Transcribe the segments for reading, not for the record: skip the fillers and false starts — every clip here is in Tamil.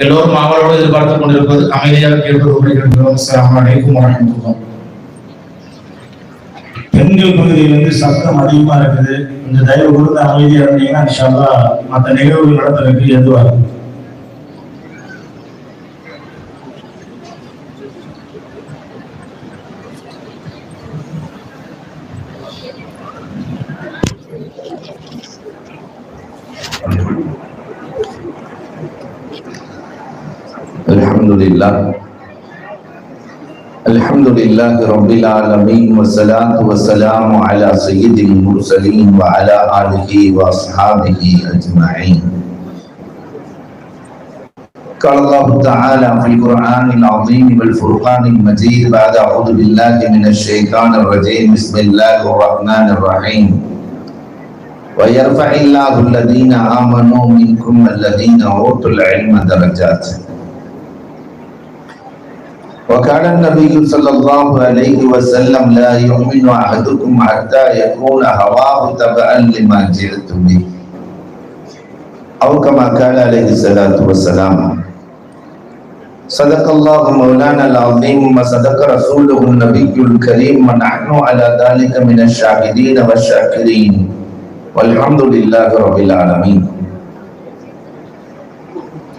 எல்லோரும் அவரோடு எதிர்பார்த்துக் கொண்டிருப்பது அமைதியாக கேட்டுக்கொண்டிருக்கிறோம். அஸ்ஸலாமு அலைக்கும் வரஹ்மத்துல்லாஹ். பெண்கள் பகுதியில் சத்தம் அதிகமா இருக்குது. இந்த தயவு கொடுத்து அமைதியா இருந்தீங்கன்னா இன்ஷா அல்லாஹ் மற்ற நிகழ்வுகள் நடத்துறதுக்கு எதுவா இருக்கும். Alhamdulillah Rabbil Alamin wassalatu wassalamu ala sayyidil mursalin wa ala alihi wa ashabihi ajma'in. Qala Allah Ta'ala fil Qur'anil Azim wal Furqanil Majid ba'da a'udhu billahi minash shaitanir rajim. Bismillahir Rahmanir Rahim. Wa yarfa'illahu alladhina amanu minkum walladhina utul ilma darajat. وكان النبي صلى الله عليه وسلم لا يؤمن أحدكم حتى يكون هواه تبعا لما جئت به أو كما قال عليه الصلاة والسلام. صدق الله مولانا العظيم وصدق رسوله النبي الكريم ونحن على ذلك من الشاهدين والشاكرين والحمد لله رب العالمين.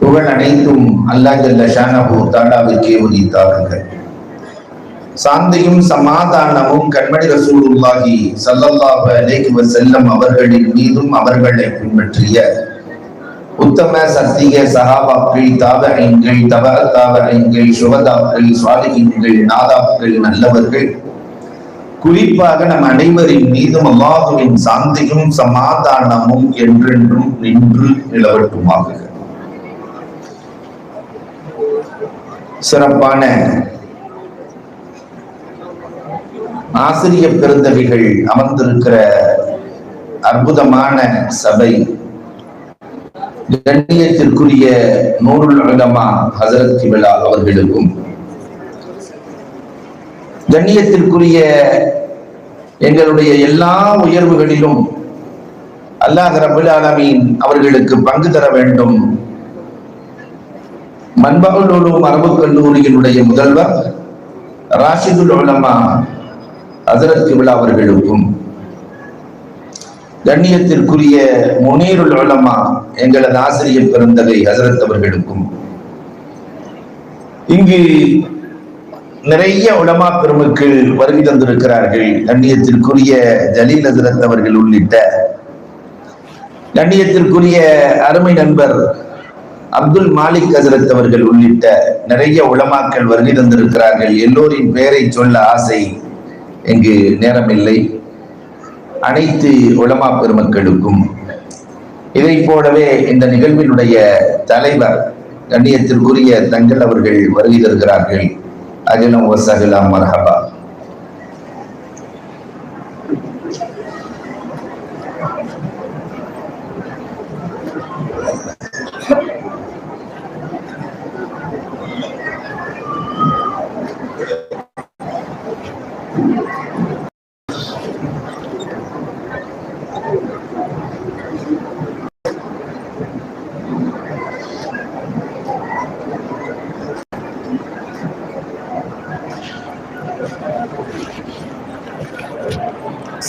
புகழ் அனைத்தும் அல்லாஹ் ஜல்ல ஷானஹு தஆலாவுக்கே உரித்தாகுக. சாந்தியும் சமாதானமும் கண்மணி ரசூலுல்லாஹி ஸல்லல்லாஹு அலைஹி வஸல்லம் அவர்களின் மீதும் அவர்களை பின்பற்றிய உத்தம சத்திய சஹாபாக்கள், தாபஈன்கள், தபஅத் தாபஈன்கள், சுஹதாக்கள், சாலிஹீன்கள், நாதாக்கள், நல்லவர்கள், குறிப்பாக நம் அனைவரின் மீதும் அல்லாஹ்வின் சாந்தியும் சமாதானமும் என்றென்றும் நின்று நிலவட்டுமாக. சிறப்பான ஆசிரிய பெருந்தகைகள் அமர்ந்திருக்கிற அற்புதமான சபை, கண்ணியத்திற்குரிய நூருல் உலமா ஹஸரத் கிப்லா அவர்களுக்கும், கண்ணியத்திற்குரிய எங்களுடைய எல்லா உயர்வுகளிலும் அல்லாஹ் ரப்பல் ஆலமீன் அவர்களுக்கு பங்கு தர வேண்டும். மன்பகுல் உலூம் அரபு கல்லூரியினுடைய முதல்வர் ராஷிதுல் உலமா ஹஸரத் கிப்லா அவர்களுக்கும், கண்ணியத்திற்குரிய முனீருல் உலமா எங்களது ஆசிரியர் பெருந்தகை ஹஸரத் அவர்களுக்கும், இங்கு நிறைய உலமா பெருமக்கள் வருகை தந்திருக்கிறார்கள். கண்ணியத்திற்குரிய ஜலீல் ஹஸரத் அவர்கள் உள்ளிட்ட கண்ணியத்திற்குரிய அருமை நண்பர் அப்துல் மாலிக் ஹஸரத் அவர்கள் உள்ளிட்ட நிறைய உலமாக்கள் வருகை தந்திருக்கிறார்கள். எல்லோரின் பெயரை சொல்ல ஆசை, இங்கு நேரமில்லை. அனைத்து உலமா பெருமக்களுக்கும், இதை போலவே இந்த நிகழ்வினுடைய தலைவர் கண்ணியத்திற்குரிய தங்கள் அவர்கள் வருகை தருகிறார்கள். அஜலம் வசகலாம் மர்ஹபா.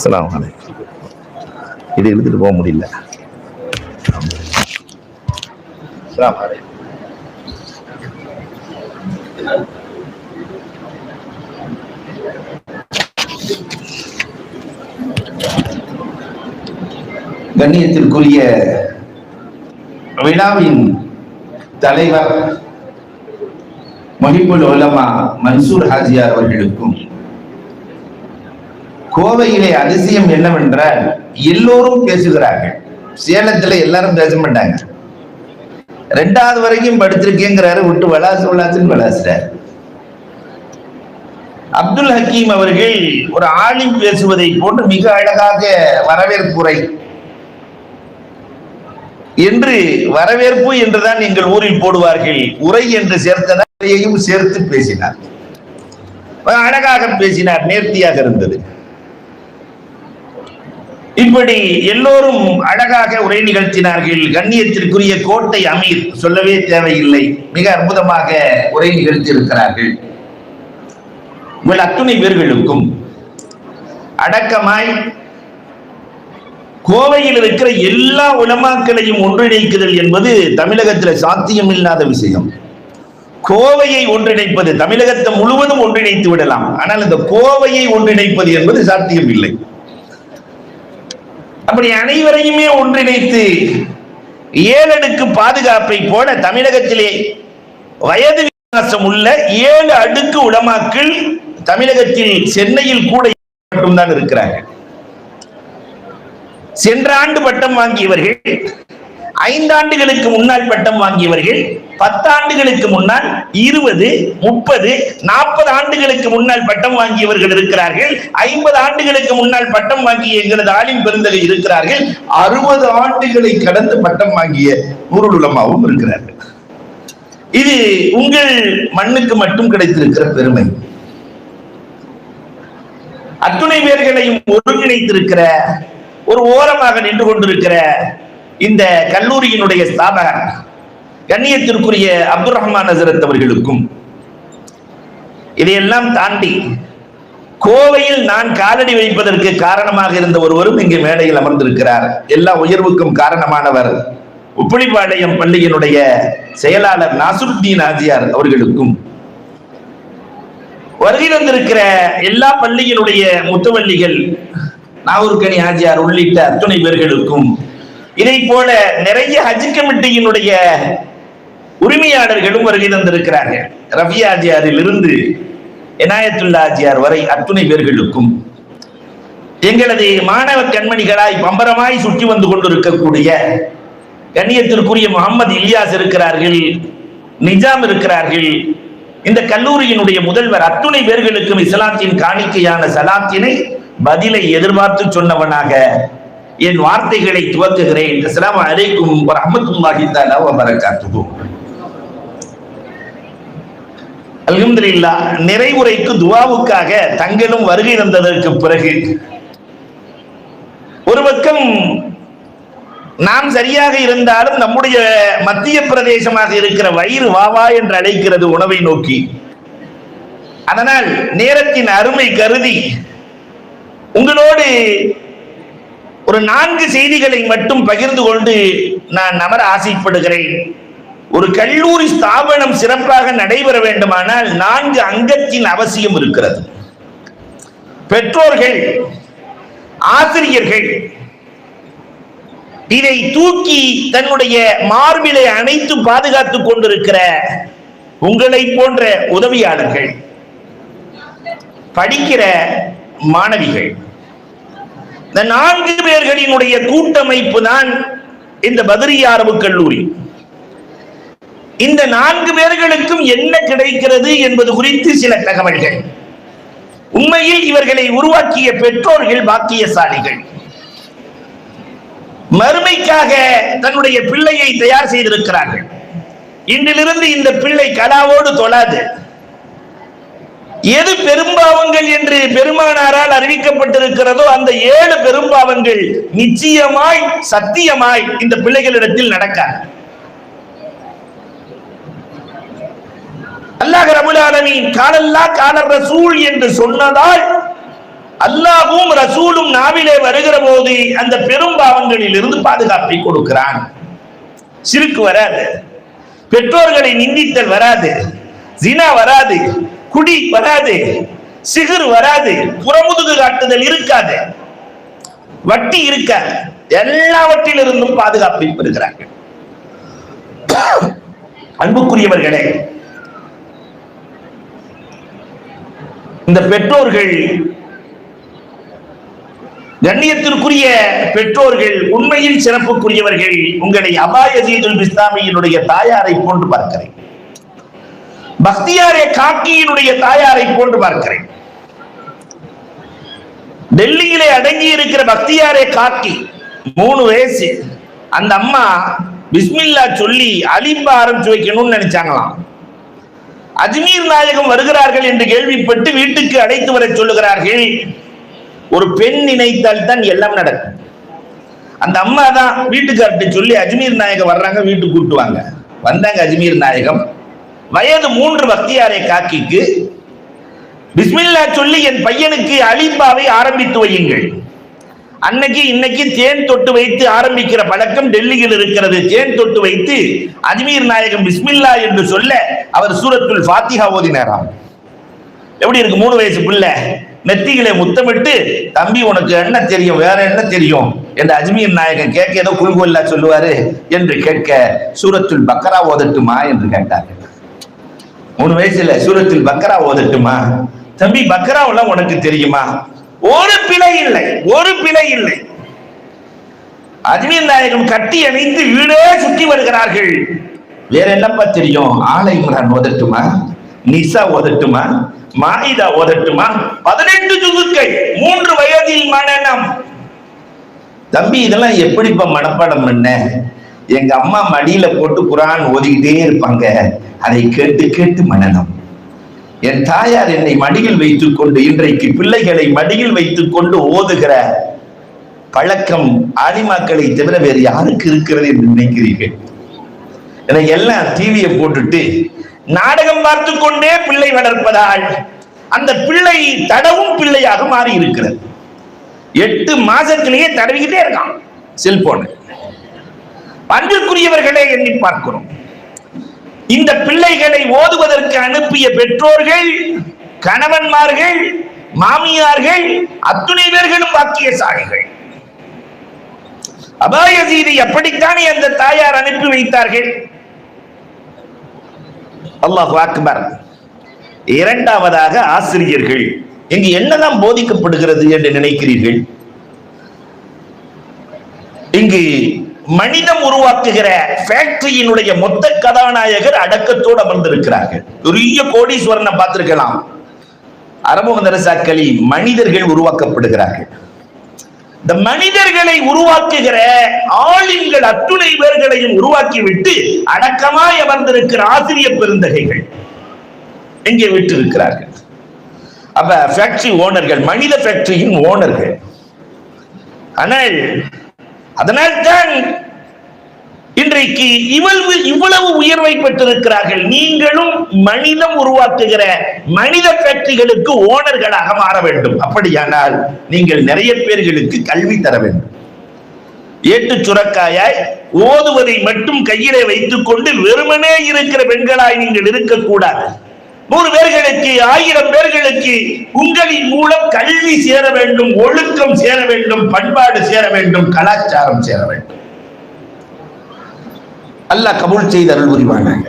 அஸ்ஸலாமு அலைக்கும். இது எடுத்துட்டு போக முடியல. அஸ்ஸலாமு அலைக்கும். கண்ணியத்திற்குரிய விழாவின் தலைவர் முஹிப்புல் உலமா மன்சூர் ஹாஜியார் அவர்களுக்கும், கோவையிலே அதிசயம் என்னவென்றால் எல்லோரும் பேசுகிறார்கள். சேலத்துல எல்லாரும் பேச மாட்டாங்க. 2வது வரைக்கும் படிச்சிருக்கேங்கிறாரு, விட்டு வளாசுன்னு வளாசுறாரு. அப்துல் ஹக்கீம் அவர்கள் ஒரு ஆலிம் பேசுவதை போன்று மிக அழகாக வரவேற்புரை என்று, வரவேற்பு என்றுதான் எங்கள் ஊரில் போடுவார்கள், உரை என்று சேர்த்தனையும் சேர்த்து பேசினார். அழகாக பேசினார், நேர்த்தியாக இருந்தது. இப்படி எல்லோரும் அழகாக உரை நிகழ்த்தினார்கள். கண்ணியத்திற்குரிய கோட்டை அமீர் சொல்லவே தேவையில்லை, மிக அற்புதமாக உரை நிகழ்த்தி இருக்கிறார்கள். உங்கள் அத்துணை பேர்களுக்கும் அடக்கமாய் கோவையில் இருக்கிற எல்லா உலமாக்களையும் ஒன்றிணைக்குதல் என்பது தமிழகத்தில் சாத்தியம் இல்லாத விஷயம். கோவையை ஒன்றிணைப்பது, தமிழகத்தை முழுவதும் ஒன்றிணைத்து விடலாம், ஆனால் இந்த கோவையை ஒன்றிணைப்பது என்பது சாத்தியம் இல்லை. அப்படி அனைவரையுமே ஒன்றிணைத்து ஏழடுக்கு பாதுகாப்பை போல தமிழகத்திலே வயது வித்தியாசம் உள்ள 7 அடுக்கு உலமாக்கள் தமிழகத்தில் சென்னையில் கூட மட்டும்தான் இருக்கிறாங்க. சென்ற ஆண்டு பட்டம் வாங்கியவர்கள், 5 ஆண்டுகளுக்கு முன்னால் பட்டம் வாங்கியவர்கள், 10 ஆண்டுகளுக்கு முன்னால் 20, 30, 40 ஆண்டுகளுக்கு முன்னால் பட்டம் வாங்கியவர்கள் இருக்கிறார்கள். 50 ஆண்டுகளுக்கு முன்னால் பட்டம் வாங்கிய எங்களது ஆலிம் பெருந்தகை இருக்கிறார்கள். 60 ஆண்டுகளை கடந்து பட்டம் வாங்கிய நூறுல் உலமாவும் இருக்கிறார்கள். இது உங்கள் மண்ணுக்கு மட்டும் கிடைத்திருக்கிற பெருமை. அத்துணை பேர்களையும் ஒருங்கிணைத்திருக்கிற, ஒரு ஓரமாக நின்று கொண்டிருக்கிற இந்த கல்லூரியினுடைய ஸ்தாபகர் கண்ணியத்திற்குரிய அப்துல் ரஹ்மான் ஹசரத் அவர்களுக்கும், இதையெல்லாம் தாண்டி கோவையில் நான் காலடி வைப்பதற்கு காரணமாக இருந்த ஒருவரும் இங்கு மேடையில் அமர்ந்திருக்கிறார். எல்லா உயர்வுக்கும் காரணமானவர் உப்புளிப்பாளையம் பள்ளியினுடைய செயலாளர் நாசுருத்தீன் ஆஜியார் அவர்களுக்கும், வருகை வந்திருக்கிற எல்லா பள்ளியினுடைய முத்தவல்லிகள் நாகூர்கனி ஆஜியார் உள்ளிட்ட அத்துணை பேர்களுக்கும், இதை போல நிறைய ஹஜ் கமிட்டியினுடைய உரிமையாளர்களும் வருகை தந்திருக்கிறார்கள். ரஃபி ஆஜியாரில் இருந்து இனாயத்துல்லா ஆஜியார் வரை அத்துணை பேர்களுக்கும், எங்களது மாணவ கண்மணிகளாய் பம்பரமாய் சுற்றி வந்து கொண்டிருக்கக்கூடிய கண்ணியத்திற்குரிய முகமது இலியாஸ் இருக்கிறார்கள், நிஜாம் இருக்கிறார்கள், இந்த கல்லூரியினுடைய முதல்வர், அத்துணை பேர்களுக்கும் இஸ்லாத்தின் காணிக்கையான சலாத்தினை பதிலை எதிர்பார்த்து சொன்னவனாக என் வார்த்தைகளை துவக்குகிறேன். அஸ்ஸலாமு அலைக்கும் வரஹ்மத்துல்லாஹி தஆலா வ பரகாத்துஹு. அல்ஹம்துலில்லாஹ். நிறைவுரைக்கு துஆவுக்காக தங்களும் வருகை தந்ததற்கு பிறகு ஒரு பக்கம் நாம் சரியாக இருந்தாலும் நம்முடைய மத்திய பிரதேசமாக இருக்கிற வயிறு வாவா என்று அழைக்கிறது உணவை நோக்கி. அதனால் நேரத்தின் அருமை கருதி உங்களோடு ஒரு 4 செய்திகளை மட்டும் பகிர்ந்து கொண்டு நான் அமர ஆசைப்படுகிறேன். ஒரு கல்லூரி ஸ்தாபனம் சிறப்பாக நடைபெற வேண்டுமானால் 4 அங்கத்தின் அவசியம் இருக்கிறது. பெற்றோர்கள், ஆசிரியர்கள், இதை தூக்கி தன்னுடைய மார்பிலை அணைத்து பாதுகாத்துக் கொண்டிருக்கிற உங்களை போன்ற உதவியாளர்கள், படிக்கிற மாணவிகள், இந்த 4 பேர்களினுடைய கூட்டமைப்பு தான் இந்த பத்ரியா அரபு கல்லூரி. இந்த 4 பேர்களுக்கும் என்ன கிடைக்கிறது என்பது குறித்து சில தகவல்கள். உண்மையில் இவர்களை உருவாக்கிய பெற்றோர்கள் பாக்கியசாலிகள். மறுமைக்காக தன்னுடைய பிள்ளையை தயார் செய்திருக்கிறார்கள். இன்றிலிருந்து இந்த பிள்ளை கலாவோடு தொழாது. எது பெரும்பாவங்கள் என்று பெருமானாரால் அறிவிக்கப்பட்டிருக்கிறதோ அந்த 7 பெரும்பாவங்கள் நிச்சயமாய் சத்தியமாய் இந்த பிள்ளைகளிடத்தில் நடக்காது. அல்லாஹ் ரப்பல் ஆலமீன் காலல்லாஹ் காலர் ரசூல் என்று சொன்னதால் அல்லாஹ்வும் ரசூலும் நாவிலே வருகிற போது அந்த பெரும்பாவங்களில் இருந்து பாதுகாப்பை கொடுக்கிறான். சிறுக்கு வராது, பெற்றோர்களை நிந்தித்தல் வராது, ஜினா வராது, குடி வராது, சிகர் வராது, புறமுதுகு காட்டுதல் இருக்காது, வட்டி இருக்காது, எல்லாவற்றிலிருந்தும் பாதுகாப்பை பெறுகிறார்கள். அன்புக்குரியவர்களே, இந்த பெற்றோர்கள், கண்ணியத்திற்குரிய பெற்றோர்கள் உண்மையில் சிறப்புக்குரியவர்கள். உங்களை அபா யஸீதுல் பிஸ்தாமியினுடைய தாயாரை போன்று பார்க்கிறேன், பக்தியாரே காக்கியினுடைய தாயாரை போன்று பார்க்கிறேன். டெல்லியிலே அடங்கி இருக்கிற பக்தியாரே காக்கி 3 வயசு. அந்த அம்மா பிஸ்மில்லா சொல்லி அலிம்பா ஆரம்பிச்சு வைக்கணும்னு நினைச்சாங்களாம். அஜ்மீர் நாயகம் வருகிறார்கள் என்று கேள்விப்பட்டு வீட்டுக்கு அழைத்து வர சொல்லுகிறார்கள். ஒரு பெண் நினைத்தால் தான் எல்லாம் நடக்கும். அந்த அம்மா தான் வீட்டுக்கார்ட்ட சொல்லி அஜ்மீர் நாயகம் வர்றாங்க, வீட்டுக்கு கூட்டுவாங்க. வந்தாங்க அஜ்மீர் நாயகம். வயது 3 பக்தியாரை காக்கிக்கு பிஸ்மில்லா சொல்லி என் பையனுக்கு அலிபாவை ஆரம்பித்து வையுங்கள். அன்னைக்கு இன்னைக்கு தேன் தொட்டு வைத்து ஆரம்பிக்கிற பழக்கம் டெல்லியில் இருக்கிறது. தேன் தொட்டு வைத்து அஜ்மீர் நாயகம் பிஸ்மில்லா என்று சொல்ல அவர் சூரத்துல் ஃபாத்திஹா ஓதினாராம். எப்படி இருக்கு? 3 வயசு பிள்ளை நெத்திகளை முத்தமிட்டு, தம்பி உனக்கு என்ன தெரியும், வேற என்ன தெரியும் என்று அஜ்மீர் நாயகன் கேட்க, ஏதோ குல்குல்லா சொல்லுவாரு என்று கேட்க, சூரத்துல் பக்கரா ஓதட்டுமா என்று கேட்டார்கள். 3 வயசுல சூரத்துல் பக்கரா ஓதட்டுமா? தம்பி பக்கராவெல்லாம் உனக்கு தெரியுமா? ஒரு பிழை இல்லை, ஒரு பிழை இல்லை. அஜ்மீர் நாயகம் கட்டி அணைத்து வீடே சுற்றி வருகிறார்கள். வேற என்னப்பா தெரியும்? ஆலை இம்ரான் ஓதட்டுமா, நிசா ஓதட்டுமா, மாயிதா ஓதட்டுமா? 18 ஜுசுக்கள், 3 வயதில் மனனம். தம்பி இதெல்லாம் எப்படிப்பா மனப்பாடம் பண்ண? எங்க அம்மா மடியில போட்டு குரான் ஓதிக்கிட்டே இருப்பாங்க, அதை கேட்டு கேட்டு மனனம். என் தாயார் என்னை மடியில் வைத்துக் கொண்டு, இன்றைக்கு பிள்ளைகளை மடியில் வைத்துக் கொண்டு ஓதுகிற பழக்கம் ஆலிமாக்களை தவிர வேறு யாருக்கு இருக்கிறது என்று நினைக்கிறீர்கள்? எனக்கு எல்லாம் டிவியை போட்டுட்டு நாடகம் பார்த்து கொண்டே பிள்ளை வளர்ப்பதால் அந்த பிள்ளை தடவும் பிள்ளையாக மாறி இருக்கிறது. 8 மாசத்திலேயே தடவிக்கிட்டே இருக்கான் செல்போன். அன்பிற்குரியவர்களே, எண்ணி பார்க்கிறோம், இந்த பிள்ளைகளை ஓதுவதற்கு அனுப்பிய பெற்றோர்கள், கணவன்மார்கள், மாமியார்கள் அத்துணை பேர்களும் பாக்கியசாலிகள். அபா யஸீதை அப்படித்தானே அந்த தாயார் அனுப்பி வைத்தார்கள். அல்லாஹு அக்பர். இரண்டாவதாக ஆசிரியர்கள். இங்கு என்னதான் போதிக்கப்படுகிறது என்று நினைக்கிறீர்கள்? இங்கு மனிதம் உருவாக்குகிற ஃபேக்டரியினுடைய மொத்த கதாநாயகர் அடக்கத்தோடு அமர்ந்திருக்கிறார்கள். பெரிய கோடீஸ்வரனை பார்த்திருக்கலாம். அரபு மதரசாக்களில் மனிதர்கள் உருவாக்கப்படுகிறார்கள். இந்த மனிதர்களை உருவாக்குகிற ஆலிம்கள் அத்துணை பேர்களையும் உருவாக்கிவிட்டு அடக்கமாய் அமர்ந்திருக்கிற ஆசிரியர் பெருந்தகைகள் எங்கே விட்டு இருக்கிறார்கள். அப்ப ஃபேக்டரி ஓனர்கள், மனித ஃபேக்டரியின் ஓனர்கள். ஆனால் அதனால்தான் இன்றைக்கு இவ்வளவு உயர்வை பெற்றிருக்கிறார்கள். நீங்களும் மனிதம் உருவாக்குகிற மனித ஃபேக்டரிகளுக்கு ஓனர்களாக மாற வேண்டும். அப்படியானால் நீங்கள் நிறைய பேர்களுக்கு கல்வி தர வேண்டும். ஏட்டு சுரக்காயாய் ஓதுவதை மட்டும் கையிலே வைத்துக் கொண்டு வெறுமனே இருக்கிற பெண்களாய் நீங்கள் இருக்கக்கூடாது. 100 பேர்களுக்கு, 1000 பேர்களுக்கு உங்களின் மூலம் கல்வி சேர வேண்டும், ஒழுக்கம் சேர வேண்டும், பண்பாடு சேர வேண்டும், கலாச்சாரம் சேர வேண்டும். அல்லாஹ் கபூல் செய்து அருள் புரிவானாக.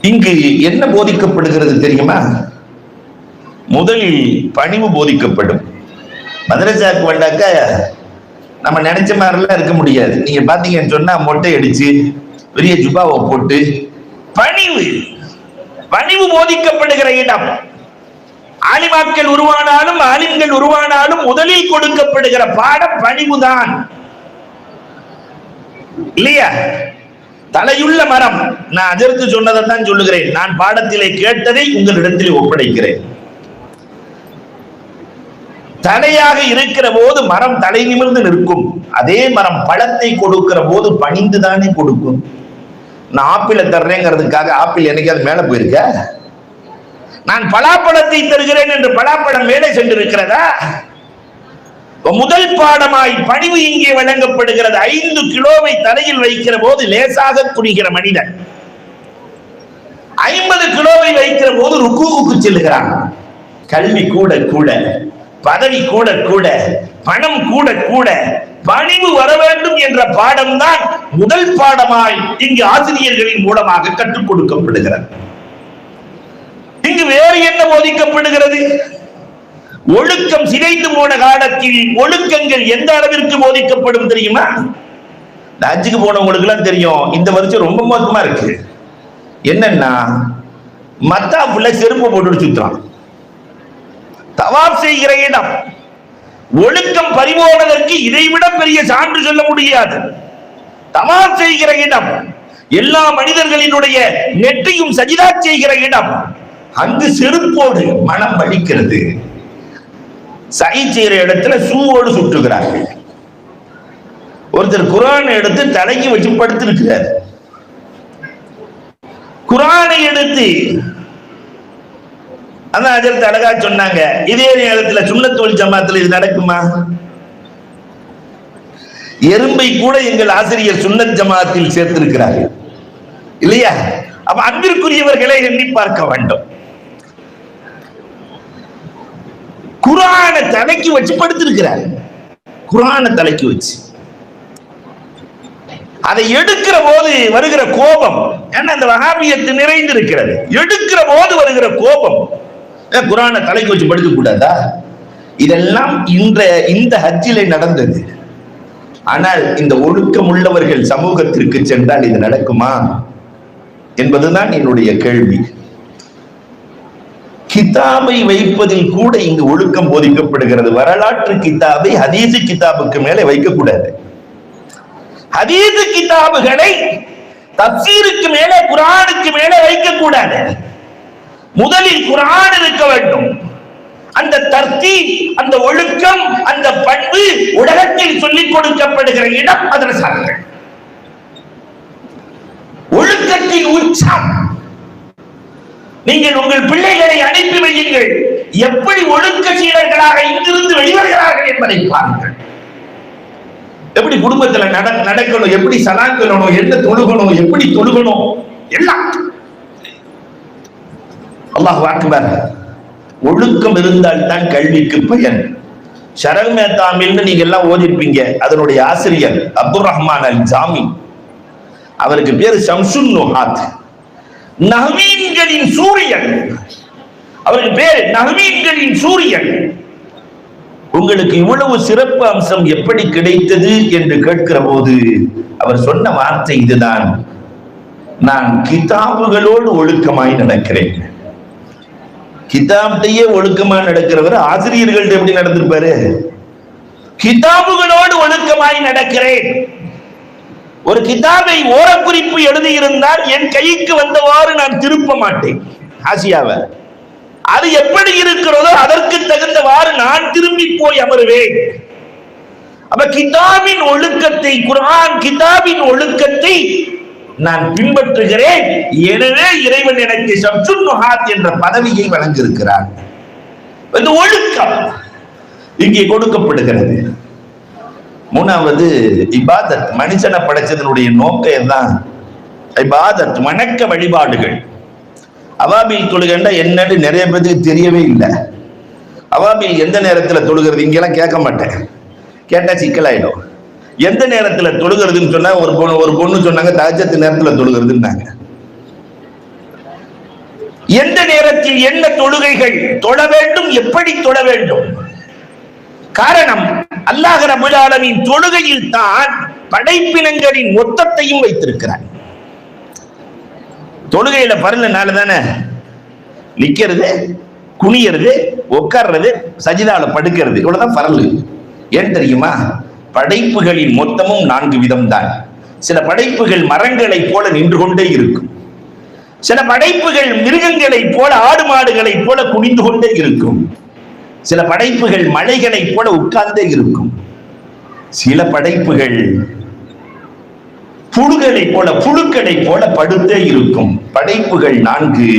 இங்கு என்ன போதிக்கப்படுகிறது தெரியுமா? முதலில் பணிவு போதிக்கப்படும். மதரசாக்கு வந்தாக்க நம்ம நினைச்ச மாதிரிலாம் இருக்க முடியாது. நீங்க பாத்தீங்கன்னு சொன்னா மொட்டை அடிச்சு பெரிய ஜுபாவை போட்டு பணிவு போதிக்கப்படுகிற இடம். ஆலிமாக்கள் உருவானாலும் ஆலிம்கள் உருவானாலும் முதலில் கொடுக்கப்படுகிற பாடம் பணிவுதான், இல்லையா? தலையுள்ள மரம். நான் அதற்கு சொன்னதைத்தான் சொல்லுகிறேன். நான் பாடத்திலே கேட்டதை உங்களிடத்திலே ஒப்படைக்கிறேன். தலையாக இருக்கிற போது மரம் தலை நிமிர்ந்து நிற்கும். அதே மரம் பழத்தை கொடுக்கிற போது பணிந்துதானே கொடுக்கும். நான் ஆப்பிளை தர்றேங்கிறதுக்காக ஆப்பிள் என்னைக்காவது மேல போயிருக்க? நான் பலாப்பழத்தை தருகிறேன் என்று பலாப்பழம் மேலே சென்றிருக்கிறதா? முதல் பாடமாய் பணிவு இங்கே வழங்கப்படுகிறது. 5 கிலோவை தலையில் வைக்கிற போது லேசாக குனிகிற மனிதன் 50 கிலோவை வைக்கிற போது ருக்கூவுக்கு செல்லுகிறான். கல்வி கூட கூட, பதவி கூட கூட, பணம் கூட கூட, பணிவு வர வேண்டும் என்ற பாடம் தான் முதல் பாடமாய் இங்கு ஆசிரியர்களின் மூலமாக கற்றுக் கொடுக்கப்படுகிறது. இங்கு வேறு என்ன போதிக்கப்படுகிறது? ஒழுக்கம் சிதைந்து போன காலத்தில் ஒழுக்கங்கள் எந்த அளவிற்கு போதிக்கப்படும் தெரியுமா? ஹஜ்ஜுக்கு போனவங்களுக்கு எல்லாம் தெரியும். இந்த வருஷம் ரொம்ப மோசமா இருக்கு. என்னன்னா, மத்தாப்புல செருப்பு போட்டு சுத்துறான். தவாப் செய்கிற இடம் ஒழுக்கம் பறிபோனதற்கு இதைவிட பெரிய சான்று சொல்ல முடியாது. தவாப் செய்கிற இடம், எல்லா மனிதர்களினுடைய நெற்றியும் சஜிதா செய்கிற இடம், அங்கு செருப்போடு மனம் வலிக்கிறது. சை செய்கிற இடத்துல சூவோடு சுற்றுகிறார்கள். ஒருத்தர் குர்ஆனை எடுத்து தலைக்கு வச்சு படுத்திருக்கிறார். குர்ஆனை எடுத்து அதான் ஹஜ்ரத் அழகா சொன்னாங்க, இதே நேரத்துல சுன்னத் வல் ஜமாத்துல இது நடக்குமா? எறும்பை கூட எங்கள் ஆசிரியர் சுன்னத் ஜமாத்தில் சேர்த்திருக்கிறார்கள் இல்லையா? அப்ப அன்பிற்குரியவர்களை எண்ணி பார்க்க வேண்டும். குர்ஆனை தலைக்கு வச்சு படுத்திருக்கிறார். குர்ஆனை தலைக்கு வச்சு அதை எடுக்கிற போது வருகிற கோபம், ஏன்னா அந்த வஹாபியத்து நிறைந்து இருக்கிறது. எடுக்கிற போது வருகிற கோபம், குர்ஆனை தலைக்கு வச்சு படுக்க கூடாதா? இதெல்லாம் இந்த ஹஜ்ஜிலே நடந்தது. ஆனால் இந்த ஒழுக்கம் உள்ளவர்கள் சமூகத்திற்கு சென்றால் இது நடக்குமா என்பதுதான் என்னுடைய கேள்வி. கிதாபை வைப்பதில் கூட இங்கு ஒழுக்கம் போதிக்கப்படுகிறது. வரலாற்று கிதாபை ஹதீஸ் கிதாபுக்கு மேலே வைக்கக்கூடாது. ஹதீஸ் கிதாபுகளை தப்சீருக்கு மேலே குர்ஆனுக்கு மேலே வைக்கக்கூடாது. முதலில் குர்ஆன் இருக்க வேண்டும். அந்த தர்த்தீப், அந்த ஒழுக்கம், அந்த பண்பு உலகத்தில் சொல்லிக் கொடுக்கப்படுகிற இடம் மதரசாக்கள். ஒழுக்கத்தின் உச்சம். நீங்கள் உங்கள் பிள்ளைகளை அனுப்பி வையுங்கள், எப்படி ஒழுக்க சீரர்களாக இங்கிருந்து வெளிவருகிறார்கள் என்பதை பாருங்கள். எப்படி குடும்பத்தில் நடக்கணும், எப்படி சலாம் சொல்லணும், என்ன தொழுகணும், எப்படி தொழுகணும், எல்லாம். அல்லாஹ் அக்பர். ஒழுக்கம் இருந்தால் தான் கல்விக்கு பயன். ஷரல் மேத்தாமில்னு நீங்க எல்லாம் ஓதிருப்பீங்க. அதனுடைய ஆசிரியர் அப்துல் ரஹ்மான் அல் ஜாமி, அவருக்கு பேரு ஷம்சுன் நுஹாத், நஹ்வீன்களின் சூரியன். அவருக்கு பேரு நஹ்வீன்களின் சூரியன். உங்களுக்கு இவ்வளவு சிறப்பு அம்சம் எப்படி கிடைத்தது என்று கேட்கிற போது அவர் சொன்ன வார்த்தை இதுதான், நான் கிதாபுகளோடு ஒழுக்கமாய் நடக்கிறேன். கிதாப்டையே ஒழுக்கமா நடக்கிறவர் ஆசிரியர்கள்ட்ட எப்படி நடந்திருப்பாரு? கிதாபுகளோடு ஒழுக்கமாய் நடக்கிறேன். ஒரு கிதாபை ஓரக்குறிப்பு எழுதியிருந்தால் என் கைக்கு வந்தவாறு நான் திருப்ப மாட்டேன் ஆசியாவை. அது எப்படி இருக்கிறதோ அதற்கு தகுந்தவாறு நான் திரும்பி போய் அமருவேன். அப்ப கிதாபின் ஒழுக்கத்தை, குர்ஆன் கிதாபின் ஒழுக்கத்தை நான் பின்பற்றுகிறேன். எனவே இறைவன் எனக்கு ஷம்சுன் நுஹாத் என்ற பதவியை வழங்கியிருக்கிறார். இந்த ஒழுக்கம் இங்கே கொடுக்கப்படுகிறது. மூணாவது இபாதத். மனுஷனை படைச்சதனுடைய நோக்கம் தான் இபாதத், வணக்க வழிபாடுகள். அவாபில் தொழுகண்டா என்னன்னு நிறைய பேருக்கு தெரியவே இல்லை. அவாபில் எந்த நேரத்துல தொழுகிறது இங்கெல்லாம் கேட்க மாட்டேன், கேட்டா சிக்கலாயிடும். எந்த நேரத்துல தொழுகிறதுன்னு சொன்னா ஒரு பொண்ணு சொன்னாங்க தஹஜ்ஜத் நேரத்துல தொழுகிறதுன்னாங்க. எந்த நேரத்தில் என்ன தொழுகைகள் தொழ வேண்டும், எப்படி தொழ வேண்டும்? காரணம், அல்லாஹ் ரப்பல் ஆலமீன் தொழுகையில் தான் படைப்பினங்களின் மொத்தத்தையும் வைத்திருக்கிறார். தொழுகையில பரல நாள் தானே நிக்கிறது, குனியறது, உட்கார்றது, சஜிதால படுக்கிறது, இவ்வளவுதான் பரல். ஏன் தெரியுமா? படைப்புகளின் மொத்தமும் 4 விதம் தான். சில படைப்புகள் மரங்களை போல நின்று கொண்டே இருக்கும். சில படைப்புகள் மிருகங்களை போல, ஆடு மாடுகளை போல குனிந்து கொண்டே இருக்கும். சில படைப்புகள் மலைகளை போல உட்கார்ந்தே இருக்கும். சில படைப்புகள் புழுக்களை போல படுத்தே இருக்கும். படைப்புகள் 4.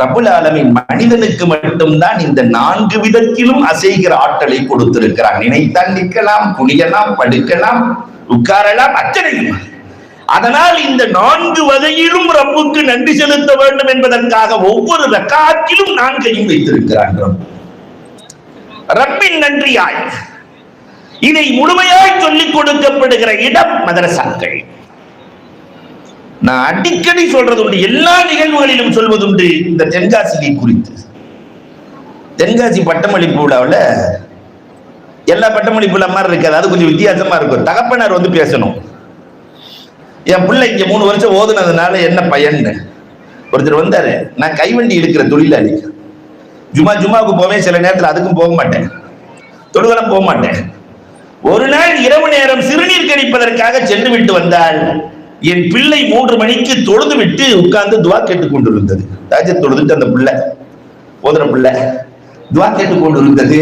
ரப்புல் ஆலமீன் மனிதனுக்கு மட்டும்தான் இந்த 4 விதத்திலும் அசைகிற ஆற்றலை கொடுத்திருக்கிறார். நினைத்தால் நிற்கலாம், குனியலாம், படுக்கலாம், உட்காரலாம், அத்தனையும். அதனால் இந்த 4 வகையிலும் ரப்புக்கு நன்றி செலுத்த வேண்டும் என்பதற்காக ஒவ்வொரு ரக்காத்திலும் 4ஐயும் வைத்திருக்கிறார்கள். ரப்பின் நன்றியாய் இதை முழுமையாய் சொல்லிக் கொடுக்கப்படுகிற இடம் மதரசாக்கள். நான் அடிக்கடி சொல்றது உண்டு, எல்லா நிகழ்வுகளிலும் சொல்வதுண்டு இந்த தென்காசியை குறித்து. தென்காசி பட்டமளிப்பு விழாவில் எல்லா பட்டமளிப்பு விழா மாதிரி இருக்காது, அது கொஞ்சம் வித்தியாசமா இருக்கும். தகப்பனார் வந்து பேசணும். என் பிள்ளை இங்க 3 வருஷம் ஓதுனதுனால என்ன பயன்னு ஒருத்தர் வந்தாரு. நான் கைவண்டி எடுக்கிற தொழிலாளி, ஜுமாவுக்கு போவேன், சில நேரத்தில் அதுக்கும் போக மாட்டேன், தொழுவெல்லாம் போக மாட்டேன். ஒரு நாள் இரவு நேரம் சிறுநீர் கழிப்பதற்காக சென்று விட்டு வந்தால் என் பிள்ளை 3 மணிக்கு தொழுது விட்டு உட்கார்ந்து துவா கேட்டுக் கொண்டிருந்தது. தஹஜ்ஜத் தொழுதுட்டு அந்த பிள்ளை, ஓதுற பிள்ளை துவா கேட்டுக் கொண்டிருந்தது.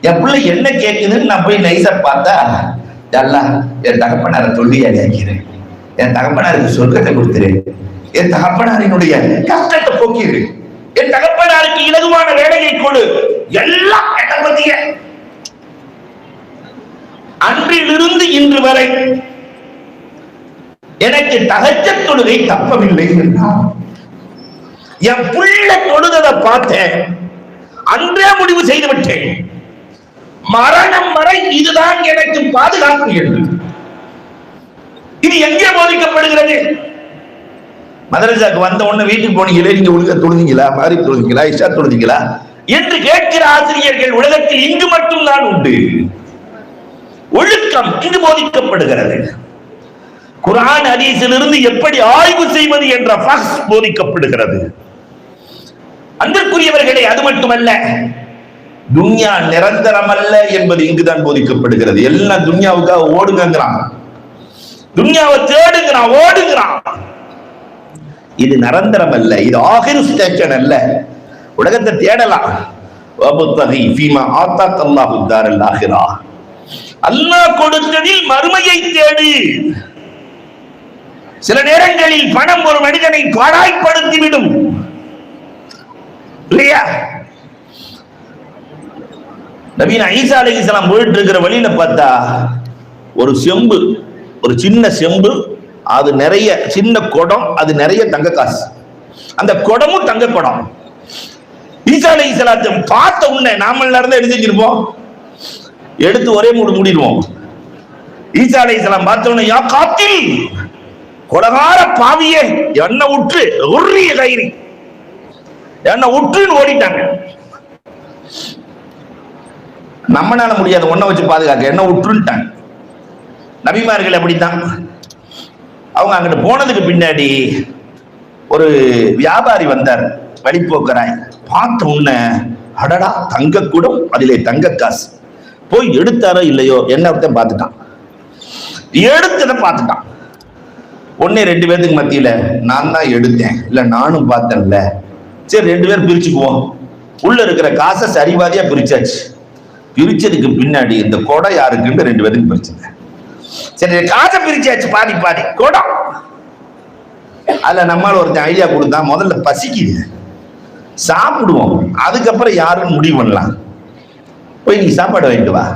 என் பிள்ளை என்ன கேட்குதுன்னு நான் போய் நைசா பார்த்தா அல்லாஹ் என் தகப்பனாரை தொல்வியாளி ஆக்கிறேன், என் தகப்பனாருக்கு சொர்க்கத்தை கொடுத்துரு, என் தகப்பனாரினுடைய கஷ்டத்தை போக்கிடு, என் தகப்பனாருக்கு இலகுவான வேலையை கொடு, எல்லாம் பத்திய. அன்றிலிருந்து இன்று வரை எனக்கு தஹஜ்ஜத் தொழுகை தப்பவில்லை என்றார். என் புள்ள தொழுததை பார்த்தேன், அன்றே முடிவு செய்து விட்டேன், மரணம் வரை இதுதான் எனக்கு பாதுகாப்பு என்று. இது எங்கே போதிக்கப்படுகிறது? மதரசாக்கு வந்த உடனே வீட்டுக்கு போனீங்களே, நீங்க ஒழுங்கா தொழுதீங்களா, மாறி தொழுதீங்களா, இஷா தொழுதீங்களா என்று கேட்கிற ஆசிரியர்கள் உலகத்தில் இங்கு மட்டும்தான் உண்டு. ஒழுக்கம் இங்கு போதிக்கப்படுகிறது. குர்ஆன் ஹதீஸிலிருந்து எப்படி ஆய்வு செய்வது என்ற ஃபக்ஸ் போதிக்கப்படுகிறது. அன்பிற்குரியவர்களே, அது மட்டுமல்ல, துன்யா நிரந்தரம் அல்ல என்பது இங்குதான் போதிக்கப்படுகிறது. எல்லாம் துன்யாவுக்காக ஓடுங்கிறான், துன்யாவை தேடுங்கிறான், ஓடுங்கிறான். இது நிரந்தரம் அல்ல, இது ஆகிரு ஸ்டேஷன் அல்ல. உலகத்தை தேடலாம். அல்லாஹ் கொடுத்ததில் மறுமையை தேடு. சில நேரங்களில் பணம் ஒரு மனிதனை பாடாய்ப்படுத்திவிடும் இல்லையா? நபீன ஈசா அலைஹிஸ்ஸலாம் போயிட்டு இருக்கிற வழியில பார்த்தா ஒரு செம்பு, ஒரு சின்ன செம்பு, அது நிறைய சின்ன குடம், அது நிறைய தங்க காசு, அந்த குடமும் தங்க குடம். ஈசா அலைஹிஸ்ஸலாத்தை பார்த்த உடனே நாம எல்லாரும் என்ன செஞ்சிருப்போம்? எடுத்து ஒரே மூடிடுவோம். ஈசா அலைஹிஸ்ஸலாம் பார்த்த உடனே, யா காத்தில், கொலகார பாவியே, என்ன உற்று உரிய கைரி, என்ன உற்றுன்னு ஓடிட்டாங்க. நம்மனால முடியாது, ஒன்ன வச்சு பாதுகாக்க, என்ன உற்றுன்ட்டாங்க. நபிமார்கள் அப்படித்தான். அவங்க அங்கிட்டு போனதுக்கு பின்னாடி ஒரு வியாபாரி வந்தார், வழிபோக்கராய். பார்த்த உடனே, அடடா தங்க கூடம், அதிலே தங்க காசு. போய் எடுத்தாரோ இல்லையோ, என்னத்தை பார்த்துட்டான், எடுத்ததை பார்த்துட்டான். ஒன்னே ரெண்டு பேருக்கு மத்தியில, நான் தான் எடுத்தேன், இல்ல நானும் பார்த்தேன்ல, சரி 2 பேர் பிரிச்சுக்குவோம். உள்ள இருக்கிற காசை சரிபாதியா பிரிச்சாச்சு. பிரிச்சதுக்கு பின்னாடி இந்த கொடை யாருக்குன்னு 2 பேருக்கு பிரிச்சுங்க. சரி, காசை பிரிச்சாச்சு, பாதி பாதி கொடம். அதுல நம்மால ஒருத்தன் ஐடியா கொடுத்தா, முதல்ல பசிக்குது, சாப்பிடுவோம், அதுக்கப்புறம் யாருன்னு முடிவு பண்ணலாம். போய் நீ சாப்பாடு வாங்கிட்டு வா.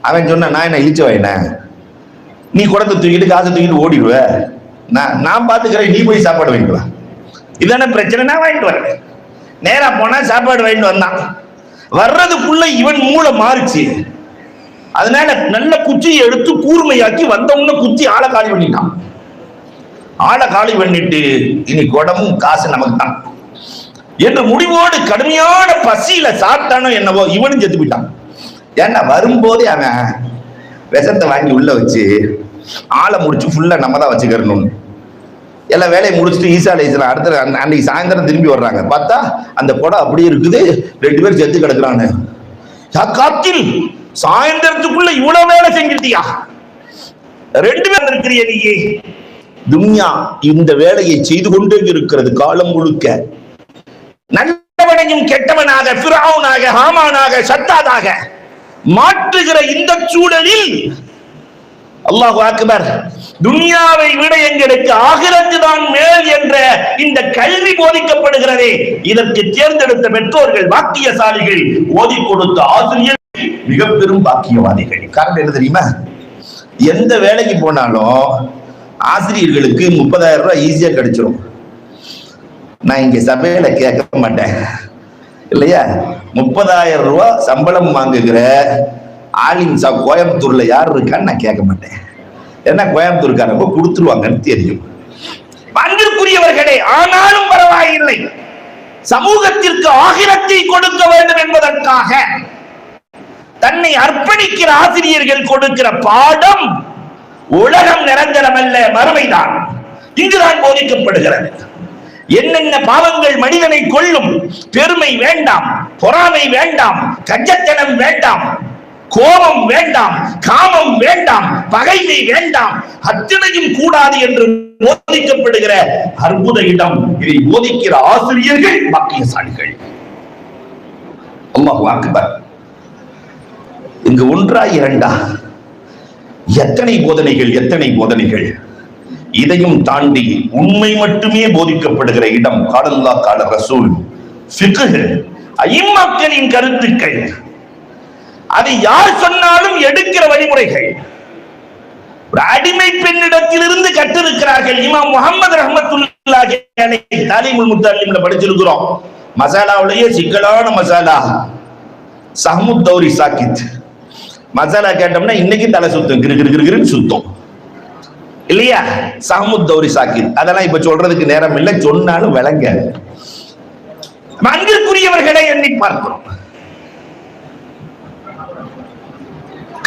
அவன் சொன்ன, நான் என்ன இழிச்ச வாயினேன், நீ குடத்தை தூக்கிட்டு காசை தூக்கிட்டு ஓடிடுவ, நான் பாத்துக்கிறேன், நீ போய் சாப்பாடு வாங்கிட்டு வா. இதான பிரச்சனை, நான் வாங்கிட்டு வரேன். நேரா போனா சாப்பாடு வாங்கிட்டு வந்தான். வர்றதுக்குள்ள இவன் மூளை மாறிச்சு. அதனால நல்ல குச்சியை எடுத்து கூர்மையாக்கி வந்தவங்க குச்சி ஆளை காலி பண்ணிட்டான். ஆளை காலி பண்ணிட்டு, இனி குடமும் காசு நமக்கு தான் என்று முடிவோடு கடுமையான பசியில சாப்பிட்டானோ என்னவோ, இவனும் செத்து போயிட்டான். ஏன்னா வரும்போதே அவன் விஷத்தை வாங்கி உள்ள வச்சு ஆளை முடிச்சு ஃபுல்லா நம்ம தான் வச்சுக்கிறணும். எல்லா வேலையை முடிச்சுட்டு ஈசா அலைஹிஸ்ஸலாம் அடுத்த அன்னைக்கு சாயந்தரம் திரும்பி வர்றாங்க. பார்த்தா அந்த குடம் அப்படியே இருக்குது, 2 பேர் செத்து கிடக்குறானு. காத்தில் சாயந்தரத்துக்குள்ள இவ்வளவு வேலை செஞ்சிட்டியா? 2 பேர் இருக்கிறிய நீயே. துன்யா இந்த வேலையை செய்து கொண்டே இருக்கிறது காலம் முழுக்க. நல்லவனையும் கெட்டவனாக, ஃபிரௌனாக, ஹாமானாக, ஷத்தாதாக மாற்றுகிற இந்த சூழலில் அல்லாஹு அக்பர், துன்யாவை விட எங்களுக்கு ஆகிரத்து தான் மேல் என்ற இந்த கல்வி போதிக்கப்படுகிறதே, இதற்கு தேர்ந்தெடுத்த பெற்றோர்கள் பாக்கியசாலிகள், ஓதி கொடுத்த ஆசிரியர்கள் மிக பெரும் பாக்கியவாதிகள். காரணம் என்ன தெரியுமா? எந்த வேலைக்கு போனாலும் ஆசிரியர்களுக்கு 30,000 ரூபாய் ஈஸியா கிடைச்சிடும். நான் இங்க சபையில கேட்க மாட்டேன் இல்லையா? 30,000 ரூபாய் சம்பளம் வாங்குகிற ஆலிம் கோயம்புத்தூர்ல யார் இருக்கான்னு நான் கேட்க மாட்டேன். ஏன்னா கோயம்புத்தூர்காரங்க கொடுத்துருவாங்கன்னு தெரியும். அன்பிற்குரியவர்களே, ஆனாலும் பரவாயில்லை, சமூகத்திற்கு ஆகிரத்தை கொடுக்க வேண்டும் என்பதற்காக தன்னை அர்ப்பணிக்கிற ஆசிரியர்கள் கொடுக்கிற பாடம், உலகம் நிரந்தரம் அல்ல, மறுமைதான். இங்குதான் போதிக்கப்படுகிறது. என்னென்ன பாவங்கள் மனிதனை கொள்ளும். பெருமை வேண்டாம், பொறாமை வேண்டாம், கஞ்சத்தனம் வேண்டாம், கோபம் வேண்டாம், காமம் வேண்டாம், பகைமை வேண்டாம், அத்தனையும் கூடாது என்று போதிக்கப்படுகிற அற்புத இடம். இதை போதிக்கிற ஆசிரியர்கள் பாக்கியசாலிகள். அல்லாஹு அக்பர். இங்கு 1 2 எத்தனை போதனைகள், எத்தனை போதனைகள். இதையும் தாண்டி உண்மை மட்டுமே போதிக்கப்படுகிற இடம் காலல்லா கால ரசூல், ஃபிக்ஹ், ஐம்மாக்களின் கருத்துக்கள், அதை யார் சொன்னாலும் எடுக்கிற வழிமுறைகள். ஒரு அடிமை பெண்ணிடத்திலிருந்து கற்றிருக்கிறார்கள். இமாம் முஹம்மது ரஹ்மத்துல்லாஹி அலைஹி தாலீமுல் முத்தஅல்லிம்ல படிச்சிருக்கிறோம். மசாலாவுலயே சிக்கலான மசாலா சஹ்முத் தௌரி சாக்கித். மசாலா கேட்டோம்னா இன்னைக்கு தலை சுத்தம், கிரு கிரு கிருன்னு சுத்தம் இல்லையா? சஹ்முத் தௌரி சாக்கித். அதெல்லாம் இப்ப சொல்றதுக்கு நேரம் இல்லை, சொன்னாலும் விளங்க. அங்கிற்குரியவர்களை எண்ணி பார்க்கிறோம்.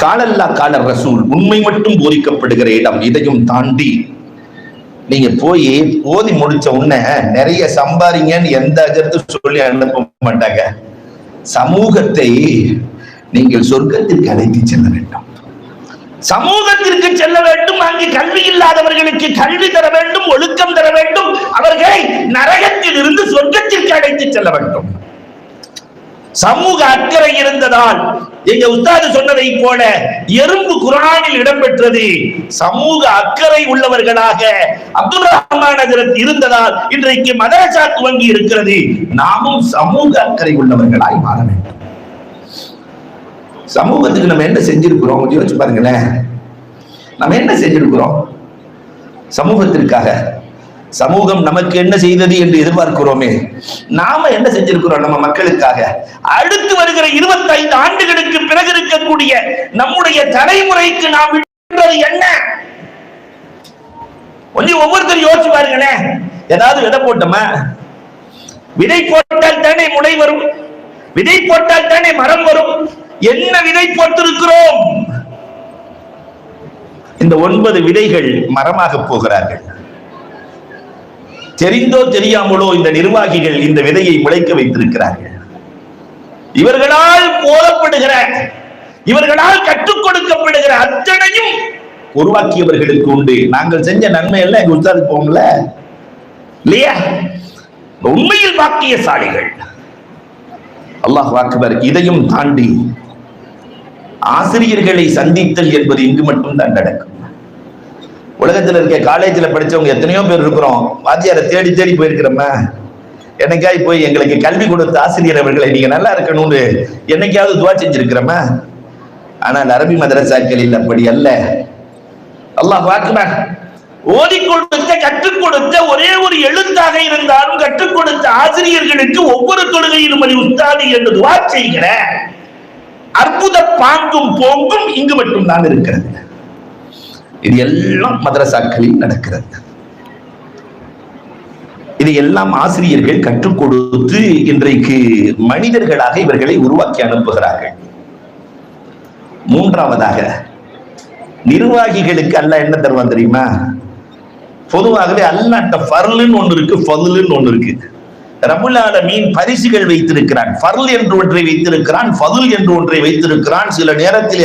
காலல்லா கால ரசூல், உண்மை மட்டும் போதிக்கப்படுகிற இடம். இதையும் தாண்டி நீங்க போய் ஓதி முடிச்ச உடனே நிறைய சம்பாதிங்கன்னு எந்த அஜர்த்து சொல்லி அனுப்ப மாட்டாங்க. சமூகத்தை நீங்கள் சொர்க்கத்திற்கு அழைத்து செல்ல வேண்டும், சமூகத்திற்கு செல்ல வேண்டும். அங்கு கல்வி இல்லாதவர்களுக்கு கல்வி தர வேண்டும், ஒழுக்கம் தர வேண்டும். அவர்களை நரகத்தில் இருந்து சொர்க்கத்திற்கு அழைத்து செல்ல வேண்டும். சமூக அக்கறை இருந்ததால் எங்க உஸ்தாது சொன்னதை போல எறும்பு குர்ஆனில் இடம்பெற்றது. சமூக அக்கறை உள்ளவர்களாக அப்துல் ரஹ்மான் ஹஜ்ரத் இருந்ததால் இன்றைக்கு மதரசா துவங்கி இருக்கிறது. நாமும் சமூக அக்கறை உள்ளவர்களாய் மாற வேண்டும். சமூகத்துக்கு நம்ம என்ன செஞ்சிருக்கிறோம் யோசிச்சு பாருங்களேன். நம்ம என்ன செஞ்சிருக்கிறோம் சமூகத்திற்காக? சமூகம் நமக்கு என்ன செய்தது என்று எதிர்பார்க்கிறோமே, நாம என்ன செஞ்சிருக்கிறோம் நம்ம மக்களுக்காக? அடுத்து வருகிற 25 ஆண்டுகளுக்கு பிறகு இருக்கக்கூடிய நம்முடைய தலைமுறைக்கு நாம் விடுறது என்ன? கொஞ்சம் ஒவ்வொருத்தரும் யோசிச்சு பாருங்களேன். ஏதாவது விதை போட்டோமா? விதை போட்டால் தானே முளை வரும், விதை போட்டால் தானே மரம் வரும். என்ன விதை போட்டிருக்கிறோம்? இந்த 9 விதைகள் மரமாக போகிறார்கள். தெரிந்தோ தெரியாமலோ இந்த நிர்வாகிகள் இந்த விதையை முளைக்க வைத்திருக்கிறார்கள். இவர்களால் போதப்படுகிற, இவர்களால் கற்றுக் கொடுக்கப்படுகிற அத்தனையும் உருவாக்கியவர்களுக்கு உண்டு. நாங்கள் செஞ்ச நன்மை எல்லாம் எங்க உத்தாது போகல இல்லையா? உண்மையில் பாக்கியசாலிகள். அல்லாஹ் அக்பர். இதையும் தாண்டி ஆசிரியர்களை சந்தித்தல் என்பது இங்கு மட்டும் தான் நடக்கும். உலகத்தில் இருக்க காலேஜில் படிச்சவங்க எத்தனையோ பேர் இருக்கிறோம். வாத்தியாரை தேடி தேடி போயிருக்கிறோமா? என்னைக்காய் போய் எங்களுக்கு கல்வி கொடுத்த ஆசிரியர் அவர்களை நீங்க நல்லா இருக்கணும்னு என்னைக்காவது துவா செஞ்சிருக்கிறோமா? ஆனால் அரபி மதரசாக்களில் அப்படி அல்ல. அல்லாஹ் அக்பர். ஓதி கொடுத்த, கற்றுக் கொடுத்த ஒரே ஒரு எழுத்தாக இருந்தாலும் கற்றுக் கொடுத்த ஆசிரியர்களுக்கு ஒவ்வொரு தொழுகையிலும் அது உஸ்தாதி என்று துவா செய்கிற அற்புத பாங்கும் போங்கும் இங்கு மட்டும் தான் இருக்கிறது. இது எல்லாம் மதரசாக்களில் நடக்கிறது. இது எல்லாம் ஆசிரியர்கள் கற்றுக் கொடுத்து இன்றைக்கு மனிதர்களாக இவர்களை உருவாக்கி அனுப்புகிறார்கள். மூன்றாவதாக நிர்வாகிகளுக்கு அல்லாஹ் என்ன தருவான் தெரியுமா? பொதுவாகவே அல்லாஹ்ட்ட ஃபர்லுன்னு ஒன்று இருக்கு, ஃபதுலுன்னு ஒன்று இருக்கு. ரப்புல் ஆலமீன் பரிசுகள் வைத்திருக்கிறான். ஃபர்ல் என்று ஒன்றை வைத்திருக்கிறான், ஃபதுல் என்று ஒன்றை வைத்திருக்கிறான். சில நேரத்தில்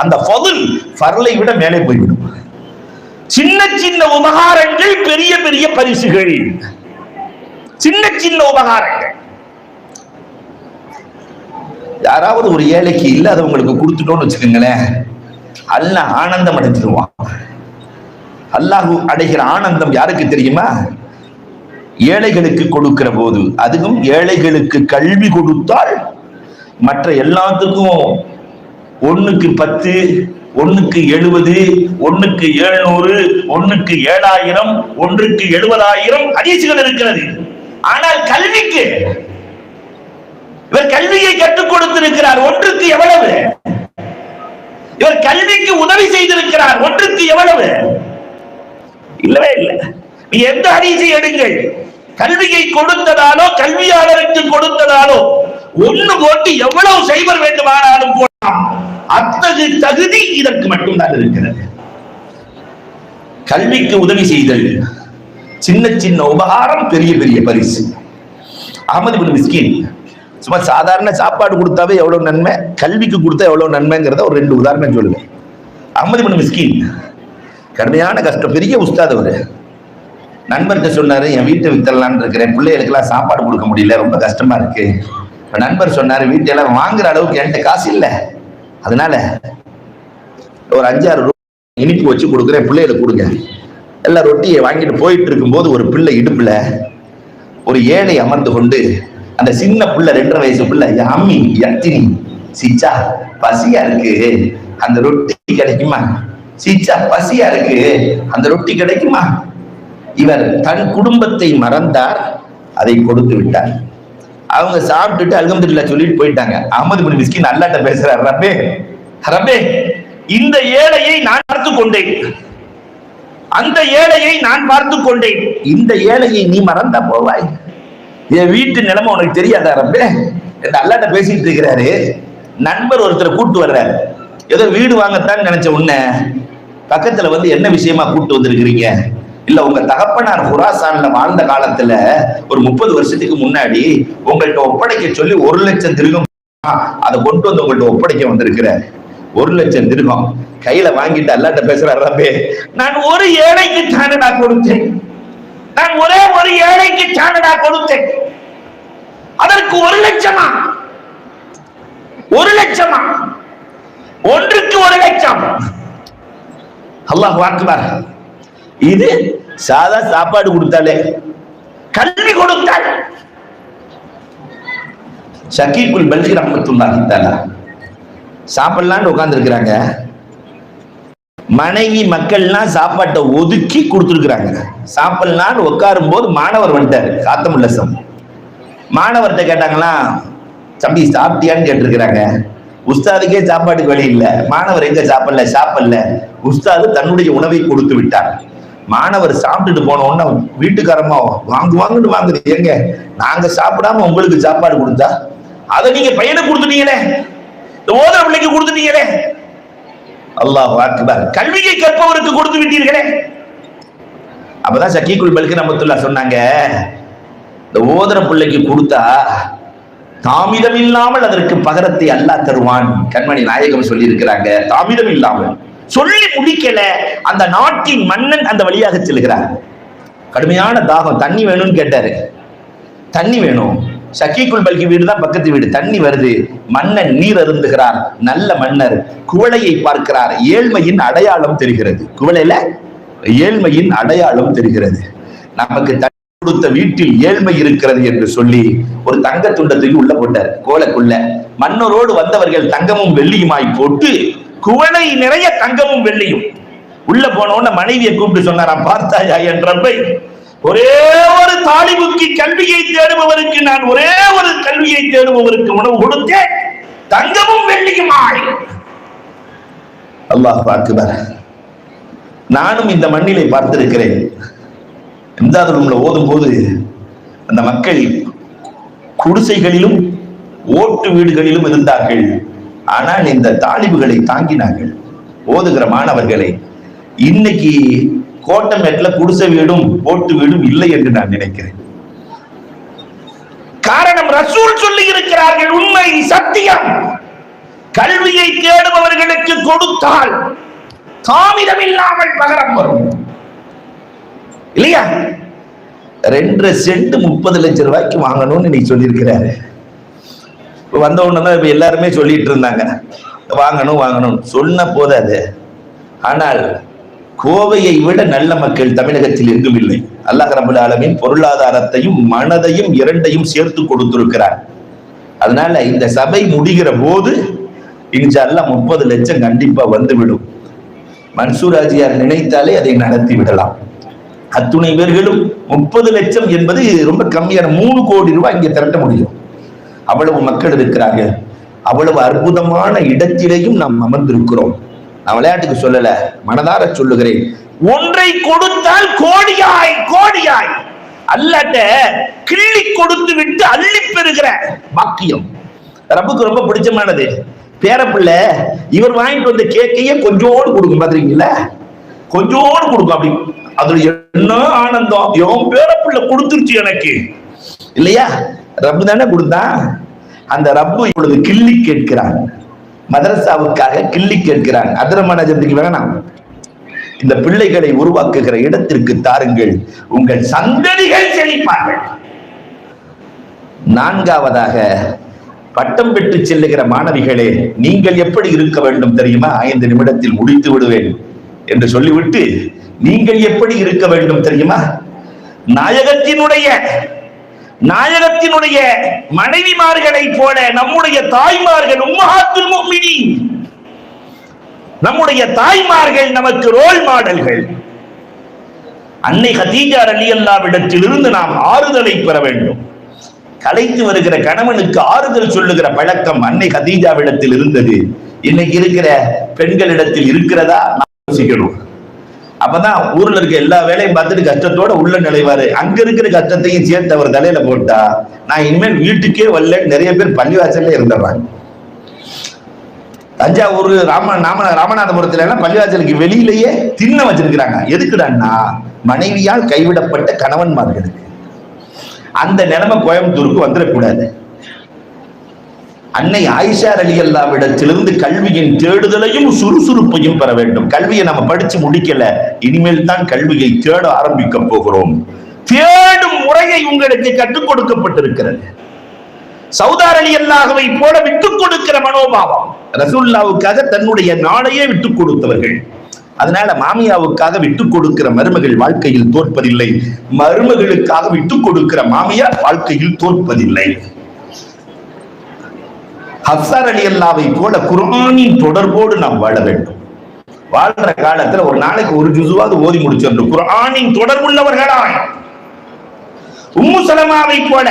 அந்த ஃபதுல் ஃபர்லை விட மேலே போய்விடும். சின்ன சின்ன உபகாரங்கள் பெரிய பெரிய பரிசுகள். சின்ன சின்ன உபகாரங்கள் யாராவது ஒரு ஏழைக்கு இல்லாதவங்களுக்கு கொடுத்துட்டோம்னு வச்சுக்கோங்களேன், அல்லாஹ் ஆனந்தம் அடைஞ்சிருவான். அல்லாஹ் அடைகிற ஆனந்தம் யாருக்கு தெரியுமா? ஏழைகளுக்கு கொடுக்கிற போது. அதுவும் ஏழைகளுக்கு கல்வி கொடுத்தால் மற்ற எல்லாத்துக்கும் 1க்கு 10, 1க்கு 70, 1க்கு 700, 1க்கு 7000, 1க்கு 70,000 ஹதீஸ்கள் இருக்கிறது. ஆனால் கல்விக்கு இவர் கல்வியை கற்றுக் கொடுத்திருக்கிறார். 1க்கு எவ்வளவு? இவர் கல்விக்கு உதவி செய்திருக்கிறார். 1க்கு எவ்வளவு? இல்லவே இல்லை. நீ எந்த ஹதீஸை எடுங்கள், கல்வியை கொடுத்ததாலோ கல்வியாளருக்கு கொடுத்ததாலோ 1 போட்டு எவ்வளவு சைபர் வேண்டுமானாலும் போடலாம். அத்தகு தகுதி இதற்கு மட்டும்தான் இருக்கிறது. கல்விக்கு உதவி செய்தல், சின்ன சின்ன உபகாரம், பெரிய பெரிய பரிசு. அஹ்மத் இப்னு மிஸ்கின் சும்மா சாதாரண சாப்பாடு கொடுத்தாவே எவ்வளவு நன்மை, கல்விக்கு கொடுத்தா எவ்வளவு நன்மைங்கிறத ஒரு 2 உதாரணம் சொல்லுவேன். அஹ்மத் இப்னு மிஸ்கின் கடுமையான கஷ்டம், பெரிய உஸ்தாத். அவரு நண்பர்கிட்ட சொன்னாரு, என் வீட்டை வித்தரலான்னு இருக்கிறேன், பிள்ளைகளுக்கெல்லாம் சாப்பாடு கொடுக்க முடியல, ரொம்ப கஷ்டமா இருக்கு. நண்பர் சொன்னாரு, வீட்டெல்லாம் வாங்குற அளவுக்கு என்கிட்ட காசு இல்லை, அதனால ஒரு 5-6 இனிப்பு வச்சு கொடுக்குறேன், பிள்ளைகளை கொடுங்க. எல்லாம் ரொட்டியை வாங்கிட்டு போயிட்டு இருக்கும்போது ஒரு பிள்ளை இடுப்புல ஒரு ஏழை அமர்ந்து கொண்டு, அந்த சின்ன பிள்ளை 2.5 வயசு பிள்ளை, அம்மி எத்தினி சீச்சா பசியா இருக்கு, அந்த ரொட்டி கிடைக்குமா, சீச்சா பசியா இருக்கு, அந்த ரொட்டி கிடைக்குமா. இவர் தன் குடும்பத்தை மறந்தார், அதை கொடுத்து விட்டார். அவங்க சாப்பிட்டுட்டு அல்ஹம்துலில்லாஹ் சொல்லிட்டு போயிட்டாங்க. அஹ்மது பின் மிஸ்கின் அல்லாஹ்ட்ட பேசுறார், ரப்பே ரப்பே, இந்த ஏழையை நான் பார்த்து கொண்டேன், அந்த ஏழையை நான் பார்த்து கொண்டேன், இந்த ஏழையை நீ மறந்தா போவாய், என் வீட்டு நிலைமை உனக்கு தெரியாதா ரப்பே என்று அல்லாஹ்ட்ட பேசிட்டு இருக்கிறாரு. நண்பர் ஒருத்தர் கூட்டு வர்றாரு, ஏதோ வீடு வாங்கத்தான் நினைச்ச உன்ன பக்கத்துல வந்து என்ன விஷயமா கூட்டு வந்திருக்கிறீங்க, இல்ல உங்க தகப்பனார் குராசான்ல வாழ்ந்த காலத்துல ஒரு 30 வருஷத்துக்கு முன்னாடி உங்கள்கிட்ட ஒப்படைக்க சொல்லி 1 லட்சம் திருகம் அதை கொண்டு வந்து உங்கள்கிட்ட ஒப்படைக்க வந்திருக்கிற. 1 லட்சம் திருகம் கையில வாங்கிட்டு அல்லாஹ்ட்ட பேசுறாரு, ரப்பே நான் ஒரு ஏழைக்கு தானடா கொடுத்தேன், நான் ஒரே ஒரு ஏழைக்கு தானடா கொடுத்தேன், அதற்கு 1 லட்சமா, 1 லட்சமா, ஒன்றுக்கு 1 லட்சம். அல்லாஹ் அக்பர். இது சாதா சாப்பாடு கொடுத்தாலே, கல்வி கொடுத்தால். ஷகீகுல் பல்கி ரஹ்மத்துல்லாஹி தஆலா சாப்பிடலான்னு உட்கார்ந்து இருக்கிறாங்க. மனைவி மக்கள்லாம் சாப்பாட்டை ஒதுக்கி கொடுத்துருக்குறாங்க. சாப்பிடலான்னு உட்காரும் போது மாணவர் வந்துட்டாரு, காத்தமுல்லசம். மாணவர்கிட்ட கேட்டாங்களா, தம்பி சாப்பிட்டியான்னு கேட்டிருக்கிறாங்க. உஸ்தாதுக்கே சாப்பாட்டுக்கு வழி இல்லை, மாணவர் எங்க சாப்பிடல. உஸ்தாது தன்னுடைய உணவை கொடுத்து விட்டார். மாணவர் சாப்பிட்டுட்டு போன உடனே வீட்டுக்காரமா வாங்குன்னு வாங்குது, எங்க நாங்க சாப்பிடாம உங்களுக்கு சாப்பாடு கொடுத்தா அதை நீங்க பையனுக்கு கொடுத்துட்டீங்களே, ஓதுற பிள்ளைக்கு கொடுத்துட்டீங்களே. அல்லாஹ் அக்பர். கல்வியை கற்பவருக்கு கொடுத்து விட்டீர்களே. அப்பதான் ஷகீகுல் பல்கி ரஹ்மத்துல்லாஹ் சொன்னாங்க, இந்த ஓதுற பிள்ளைக்கு கொடுத்தா தாமிதம் இல்லாமல் அதற்கு பகரத்தை அல்லாஹ் தருவான். கண்மணி நாயகம் சொல்லி இருக்கிறாங்க, தாமிதம் இல்லாமல். சொல்லி முடிக்கல, அந்த நாட்டின் மன்னன் அந்த வழியாக செல்கிறார். கடுமையான தாகம், தண்ணி வேணும்னு கேட்டாரு. தண்ணி வேணும். ஷகீகுல் பல்கி வீடு தான் பக்கத்து வீடு, தண்ணி வருது. மன்னன் நீர் அருந்துகிறார். நல்ல மன்னர் குவளையை பார்க்கிறார், ஏழ்மையின் அடையாளம் தெரிகிறது. குவளையில ஏழ்மையின் அடையாளம் தெரிகிறது. நமக்கு கொடுத்த வீட்டில் ஏழ்மை இருக்கிறது என்று சொல்லி ஒரு தங்க துண்டத்துக்கு உள்ள போட்டார், கோலக்குள்ள. மன்னரோடு வந்தவர்கள் தங்கமும் வெள்ளியுமாய் போட்டு குவளை நிறைய தங்கமும் வெள்ளியும். உள்ள போனோன்னு மனைவியை கூப்பிட்டு சொன்னாராம், பார்த்தாயா என் ரப்பை, ஒரே ஒரு தாலிபுக்கு கல்வியை தேடுபவருக்கு நான் ஒரே ஒரு கல்வியை தேடுபவருக்கு உணவு கொடுத்தேன், தங்கமும் வெள்ளியுமாய். அல்லாஹ் அக்பர். நானும் இந்த மண்ணிலை பார்த்திருக்கிறேன். இம்தாது ரூம்ல ஓதும் போது அந்த மக்கள் குடிசைகளிலும் ஓட்டு வீடுகளிலும் இருந்தார்கள். ஆனால் இந்த தாலிபுகளை தாங்கினார்கள், ஓதுகிற மாணவர்களை. இன்னைக்கு கோட்டமேட்ல குடிசை வீடும் ஓட்டு வீடும் இல்லை என்று நான் நினைக்கிறேன். காரணம், ரசூல் சொல்லி இருக்கிறார்கள், உண்மை சத்தியம். கல்வியை தேடுபவர்களுக்கு கொடுத்தால் தாமிதம் இல்லாமல் பகரம் வரும், இல்லையா? 2 சென்ட் 30 லட்சம் ரூபாய்க்கு வாங்கணும்னு நீ சொல்லியிருக்கிறாரு. வந்த உடனே இப்ப எல்லாருமே சொல்லிட்டு இருந்தாங்க, வாங்கணும் சொன்ன போதாது. ஆனால் கோவையை விட நல்ல மக்கள் தமிழகத்தில் எங்கும் இல்லை. அல்லாஹ் ரப்பல் ஆலமீன் பொருளாதாரத்தையும் மனதையும் இரண்டையும் சேர்த்து கொடுத்திருக்கிறார். அதனால இந்த சபை முடிகிற போது இன்ஷா அல்லாஹ் 30 லட்சம் கண்டிப்பா வந்துவிடும். மன்சூர் ஆஜியார் நினைத்தாலே அதை நடத்தி விடலாம். அத்துணை பேர்களும் 30 லட்சம் என்பது ரொம்ப கம்மியான 3 கோடி ரூபாய் இங்கே திரட்ட முடியும். அவ்வளவு மக்கள் இருக்கிறார்கள். அவ்வளவு அற்புதமான இடத்திலேயும் நாம் அமர்ந்திருக்கிறோம். நான் விளையாட்டுக்கு சொல்லல, மனதார சொல்லுகிறேன். ஒன்றை கொடுத்தால் கோடியாய் அல்லாஹ்ட்ட கிள்ளி கொடுத்து விட்டு அள்ளி பெறுகிற பாக்கியம் ரப்புக்கு ரொம்ப பிடிச்சமானது. பேரப்பிள்ளை இவர் வாங்கிட்டு வந்த கேக்கையே கொஞ்சோடு கொடுக்கும், பாத்துறீங்களா? கொஞ்சோடு கொடுக்கும். அப்படி அதுல என்ன ஆனந்தம், என் பேரப்பிள்ளை கொடுத்துருச்சு எனக்கு, இல்லையா? ரப்பு தானே கொடுத்தான். அந்த ரப்பு இப்பொழுது கிள்ளி கேட்கிறான், மதரசாவுக்காக கிள்ளி கேட்கிறான். அதிரமனஜத்துக்கு வேணாம், இந்த பிள்ளைகளை உருவாக்குகிற இடத்திற்கு தாருங்கள், உங்கள் சந்ததிகள் செழிப்பார்கள். 4வதாக பட்டம் பெற்று செல்லுகிற மாணவிகளே, நீங்கள் எப்படி இருக்க வேண்டும் தெரியுமா? 5 நிமிடத்தில் முடித்து விடுவேன் என்று சொல்லிவிட்டு, நீங்கள் எப்படி இருக்க வேண்டும் தெரியுமா? நாயகத்தினுடைய மனைவிமார்களை போல நம்முடைய தாய்மார்கள் உம்மஹாத்துல் முஃமினீன், நம்முடைய தாய்மார்கள் நமக்கு ரோல் மாடல்கள். அன்னை கதீஜா ரலியல்லாஹுவிடத்திலிருந்து நாம் ஆறுதலை பெற வேண்டும். கலைத்து வருகிற கணவனுக்கு ஆறுதல் சொல்லுகிற பழக்கம் அன்னை கதீஜாவிடத்தில் இருந்தது. இன்னைக்கு இருக்கிற பெண்களிடத்தில் இருக்கிறதா யோசிக்கணும். அப்பதான் ஊர்ல இருக்க எல்லா வேலையும் பார்த்துட்டு கஷ்டத்தோட உள்ள நுழைவாரு. அங்க இருக்கிற கஷ்டத்தையும் சேர்த்து அவர் தலையில போட்டா நான் இனிமேல் வீட்டுக்கே வரல. நிறைய பேர் பள்ளிவாசல்ல இருந்துடுறாங்க. தஞ்சாவூர் ராமநாதபுரத்துல எல்லாம் பள்ளிவாசலுக்கு வெளியிலேயே திண்ண வச்சிருக்கிறாங்க. எதுக்குடான்னா மனைவியால் கைவிடப்பட்ட கணவன்மார்களுக்கு. அந்த நிலைமை கோயம்புத்தூருக்கு வந்துடக்கூடாது. அன்னை ஆயிஷா ரலியல்லாஹுவிடத்திலிருந்து கல்வியின் தேடுதலையும் சுறுசுறுப்பையும் பெற வேண்டும். கல்வியை நம்ம படிச்சு முடிக்கல, இனிமேல் தான் கல்வியை தேட ஆரம்பிக்க போகிறோம். தேடும் முறையை உங்களுக்கு கற்றுக் கொடுக்கப்பட்டிருக்கிறது. சௌதா ரலியல்லாஹுவை போல விட்டுக் கொடுக்கிற மனோபாவம். ரசூலுல்லாஹ்வுக்காக தன்னுடைய நாளையே விட்டுக் கொடுத்தவர்கள். அதனால மாமியாவுக்காக விட்டுக் கொடுக்கிற மருமகள் வாழ்க்கையில் தோற்பதில்லை, மருமகளுக்காக விட்டுக் கொடுக்கிற மாமியார் வாழ்க்கையில் தோற்பதில்லை. ஹப்ஸா ரலியல்லாஹுவை போல குர்ஆனின் தொடர்போடு நாம் வாழ வேண்டும். வாழ்ற காலத்துல ஒரு நாளைக்கு ஒரு ஜுஸுவாவது ஓதி முடிச்சிடணும் குர்ஆனின் தொடர்புள்ளவர்களாய். உம்மு சலமாவை போல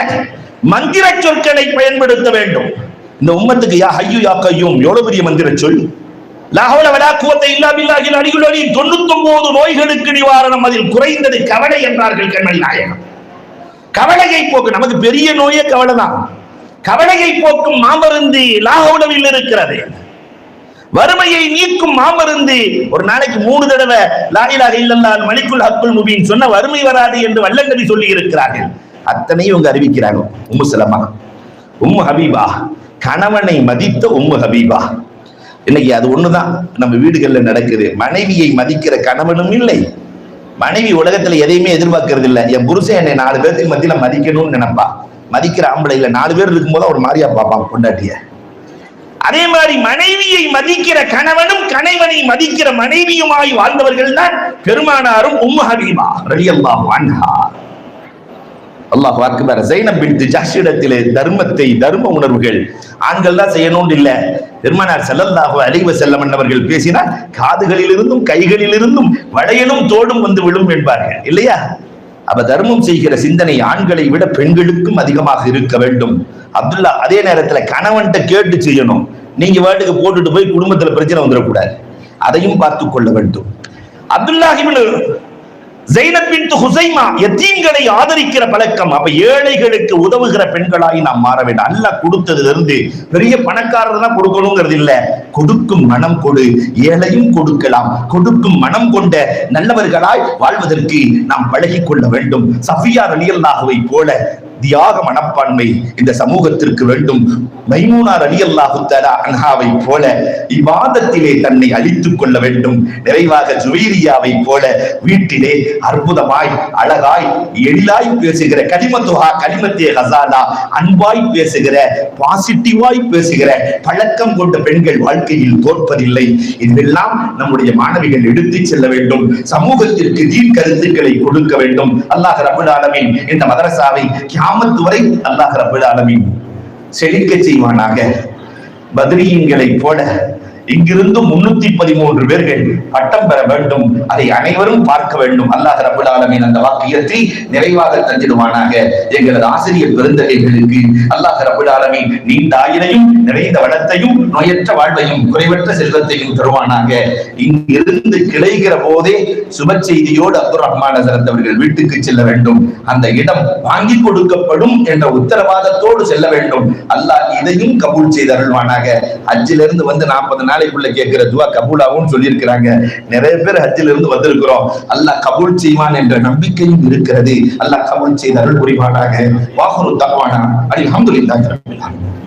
மந்திர சொற்களை பயன்படுத்த வேண்டும். இந்த உம்மத்துக்கு யா ஹய்யு யா கய்யூம் எவ்வளவு பெரிய மந்திர சொல். லா ஹவ்ல வலா குவத்த இல்லா பில்லாஹில் அலியுல் அலீம். 99 நோய்களுக்கு நிவாரணம், அதில் குறைந்தது கவலை என்றார்கள் கண்மணி நாயகம். கவலையை போக்கு, நமக்கு பெரிய நோயே கவலை தான். கவலையை போக்கும் மாமருந்து லா ஹவ்லவில் இருக்கிறது. வறுமையை நீக்கும் மாமருந்து ஒரு நாளைக்கு 3 தடவை லா இலாஹ இல்லல்லாஹ் மலிக்குல் ஹக்குல் முபீன் சொன்ன வறுமை வராது என்று வல்லல் நபி சொல்லி இருக்கிறார்கள். அத்தனையும் இவங்க அறிவிக்கிறாங்க. உம்மு சலமா, உம்மு ஹபீபா, கணவனை மதித்த உம்மு ஹபீபா. இன்னைக்கு அது ஒண்ணுதான் நம்ம வீடுகள்ல நடக்குது. மனைவியை மதிக்கிற கணவனும் இல்லை. மனைவி உலகத்துல எதையுமே எதிர்பார்க்கறது இல்லை. என் புருஷன் என்னை 4 பேருக்கு மத்தியில மதிக்கணும்னு நினைப்பா. மதிக்கிற ஆம்பளைல 4 பேர் இருக்கும்போது ஒரு மாதிரியா பார்ப்பான் பொண்டாட்டிய. அதே மாதிரி மனைவியை மதிக்கிற கணவனும் கணவனை மதிக்கிற மனைவியுமாய் வாழ்ந்தவர்கள் தான் பெருமானாரும் உம்மு ஹபீபா ரலியல்லாஹு அன்ஹா. அல்லாஹ் அக்பர். ஸைனப் பின்த் ஜஹ்ஷ் இடத்திலே தர்மத்தை, தர்ம உணர்வுகள் ஆண்கள் தான் செய்யணும்னு இல்ல. பெருமானார் ஸல்லல்லாஹு அலைஹி வஸல்லம் அவர்கள் பேசினார், காதுகளிலிருந்தும் கைகளிலிருந்தும் வளையலும் தோடும் வந்து விழும் என்பார்கள் இல்லையா? அப்ப தர்மம் செய்கிற சிந்தனை ஆண்களை விட பெண்களுக்கும் அதிகமாக இருக்க வேண்டும். அப்துல்லா அதே நேரத்துல கணவன்கிட்ட கேட்டு செய்யணும். நீங்க வாட்டுக்கு போட்டுட்டு போய் குடும்பத்துல பிரச்சனை வந்துடக்கூடாது. அதையும் பார்த்து கொள்ள வேண்டும். அப்துல்லாஹ் இப்னு ஸைனப் பின்த் ஹுஸைமா யதீம்களை ஆதரிக்கிற பழக்கம். அப்ப ஏழைகளுக்கு உதவுகிற பெண்களாய் நாம் மாற வேண்டும். அல்லாஹ் கொடுத்ததுல இருந்து பெரிய பணக்காரர் தான் கொடுக்கணுங்கிறது இல்ல. கொடுக்கும் மனம் கொடு, ஏழையும் கொடுக்கலாம். கொடுக்கும் மனம் கொண்ட நல்லவர்களாய் வாழ்வதற்கு நாம் பழகிக் கொள்ள வேண்டும். சஃபியா ரலியல்லாஹுவை போல தியாக மனப்பான்மை இந்த சமூகத்திற்கு வேண்டும். மைமூனா ரலியல்லாஹு தஆலா அன்ஹாவை போல இபாதத்திலே தன்னை அழித்துக் கொள்ள வேண்டும். நிறைவாக ஜுவைரியாவை போல வீட்டிலே அற்புதமாய், அழகாய், எளிதாய் பேசுகிற கலிமத்துஹா கலிமத்தே ஹஸாலா, அன்பாய் பேசுகிற, பாசிட்டிவாய் பேசுகிற பழக்கம் கொண்ட பெண்கள் வாழ்க்கையில் தோற்பதில்லை. இதெல்லாம் நம்முடைய மாணவிகள் எடுத்துச் செல்ல வேண்டும். சமூகத்திற்கு தீன் கருத்துக்களை கொடுக்க வேண்டும். அல்லாஹ் ரப்பல் ஆலமீன் இந்த மதரசாவை கியாமத் வரை அல்லாஹ் ரப்பல் ஆலமீன் செழிக்க செய்வானாக. பத்ரீன்களை போல இங்கிருந்து 313 பேர்கள் பட்டம் பெற வேண்டும். அதை அனைவரும் பார்க்க வேண்டும். அல்லாஹ் ரப்பல் ஆலமீன் அந்த வாக்கியத்தை நிறைவாக தந்திடுவானாக. எங்களது ஆசிரியர் பெருந்தகைகளுக்கு அல்லாஹ் ரப்பல் ஆலமீன் நீண்ட ஆயுளையும், நிறைந்த வளத்தையும், நோயற்ற வாழ்வையும், குறைவற்ற செல்வத்தையும் தருவானாக. இங்கிருந்து கிளைகிற போதே சுப செய்தியோடு அப்துல் ரஹ்மான் ஹஸரத் அவர்கள் வீட்டுக்கு செல்ல வேண்டும். அந்த இடம் வாங்கி கொடுக்கப்படும் என்ற உத்தரவாதத்தோடு செல்ல வேண்டும். அல்லாஹ் இதையும் கபூல் செய்து அருள்வானாக. ஹஜ்ஜிலிருந்து வந்து 40 நாளைக்குள்ள கேட்கிற துவா கபூலாவும் சொல்லி இருக்கிறாங்க. நிறைய பேர் ஹஜ்ஜில் இருந்து வந்திருக்கிறோம். அல்லாஹ் கபூல் செய்வான் என்ற நம்பிக்கையும் இருக்கிறது. அல்லாஹ் கபூல் செய்து அருள் புரிவானாக. வாஹுரு தஅவானா அல்ஹம்துலில்லாஹி ரப்பில் ஆலமீன்.